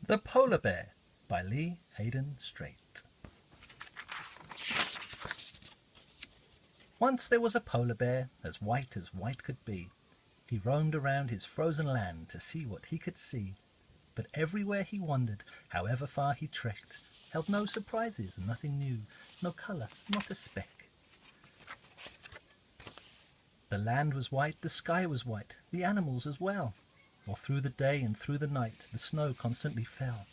The Polar Bear by Lee Hayden Straight. Once there was a polar bear as white could be. He roamed around his frozen land to see what he could see. But everywhere he wandered, however far he trekked, held no surprises, nothing new, no colour, not a speck. The land was white, the sky was white, the animals as well. All through the day and through the night the snow constantly fell.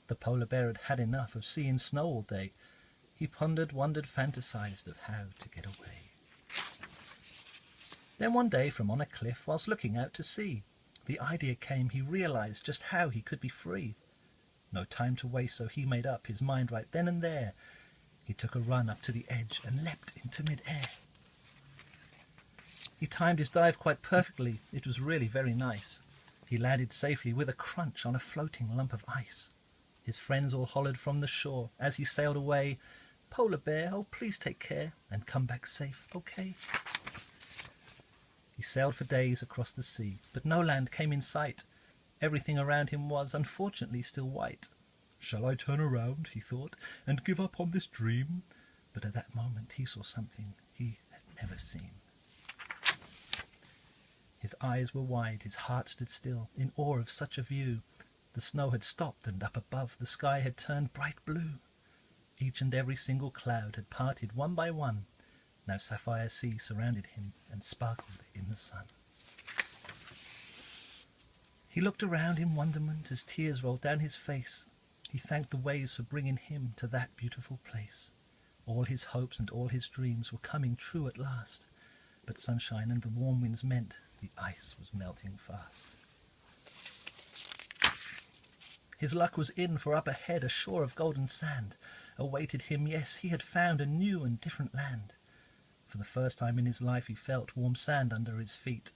The polar bear had had enough of seeing snow all day. He pondered, wondered, fantasized of how to get away. Then one day from on a cliff, whilst looking out to sea, the idea came. He realized just how he could be free. No time to waste, so he made up his mind right then and there. He took a run up to the edge and leapt into mid-air. He timed his dive quite perfectly. It was really very nice. He landed safely with a crunch on a floating lump of ice. His friends all hollered from the shore as he sailed away, "Polar bear, oh please take care and come back safe, okay?" He sailed for days across the sea, but no land came in sight. Everything around him was, unfortunately, still white. "Shall I turn around," he thought, "and give up on this dream?" But at that moment he saw something he had never seen. His eyes were wide, his heart stood still, in awe of such a view. The snow had stopped, and up above the sky had turned bright blue. Each and every single cloud had parted one by one. Now sapphire sea surrounded him and sparkled in the sun. He looked around in wonderment as tears rolled down his face. He thanked the waves for bringing him to that beautiful place. All his hopes and all his dreams were coming true at last. But sunshine and the warm winds meant the ice was melting fast. His luck was in, for up ahead a shore of golden sand awaited him. Yes, he had found a new and different land. For the first time in his life he felt warm sand under his feet.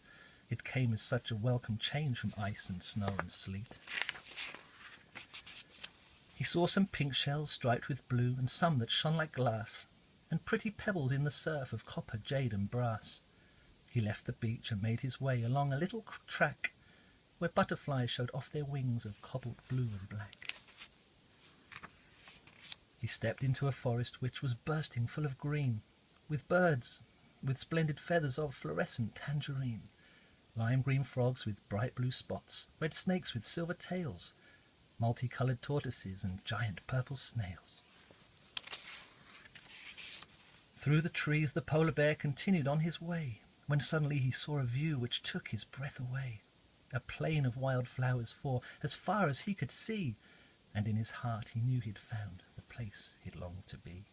It came as such a welcome change from ice and snow and sleet. He saw some pink shells striped with blue, and some that shone like glass, and pretty pebbles in the surf of copper, jade and brass. He left the beach and made his way along a little track where butterflies showed off their wings of cobalt blue and black. He stepped into a forest which was bursting full of green, with birds with splendid feathers of fluorescent tangerine, lime green frogs with bright blue spots, red snakes with silver tails, multicoloured tortoises and giant purple snails. Through the trees the polar bear continued on his way, when suddenly he saw a view which took his breath away. A plain of wild flowers for as far as he could see, and in his heart he knew he'd found the place he'd longed to be.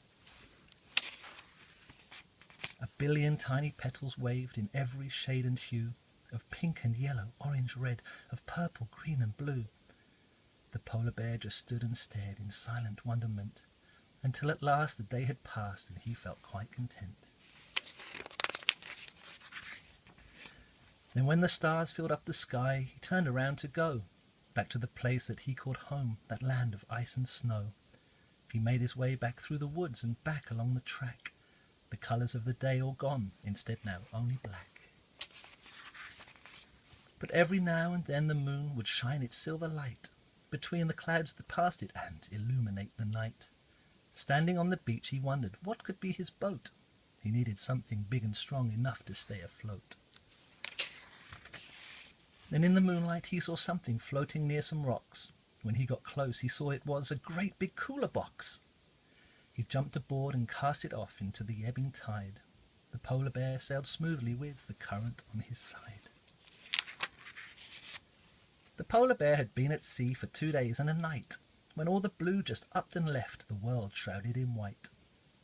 A billion tiny petals waved in every shade and hue, of pink and yellow, orange, red, of purple, green and blue. The polar bear just stood and stared in silent wonderment, until at last the day had passed and he felt quite content. Then when the stars filled up the sky, he turned around to go back to the place that he called home, that land of ice and snow. He made his way back through the woods and back along the track, the colours of the day all gone, instead now only black. But every now and then the moon would shine its silver light between the clouds that passed it and illuminate the night. Standing on the beach he wondered what could be his boat. He needed something big and strong enough to stay afloat. Then in the moonlight he saw something floating near some rocks. When he got close he saw it was a great big cooler box. He jumped aboard and cast it off into the ebbing tide. The polar bear sailed smoothly with the current on his side. The polar bear had been at sea for 2 days and a night, when all the blue just upped and left the world shrouded in white.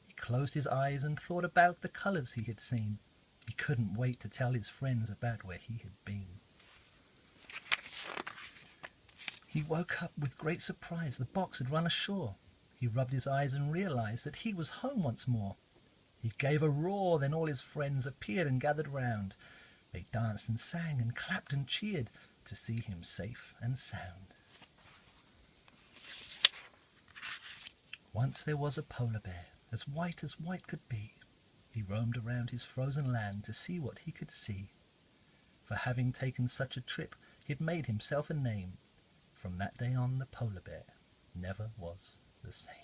He closed his eyes and thought about the colours he had seen. He couldn't wait to tell his friends about where he had been. He woke up with great surprise. The box had run ashore. He rubbed his eyes and realized that he was home once more. He gave a roar, then all his friends appeared and gathered round. They danced and sang and clapped and cheered to see him safe and sound. Once there was a polar bear, as white could be. He roamed around his frozen land to see what he could see. For having taken such a trip, he'd made himself a name. From that day on, the polar bear never was the same.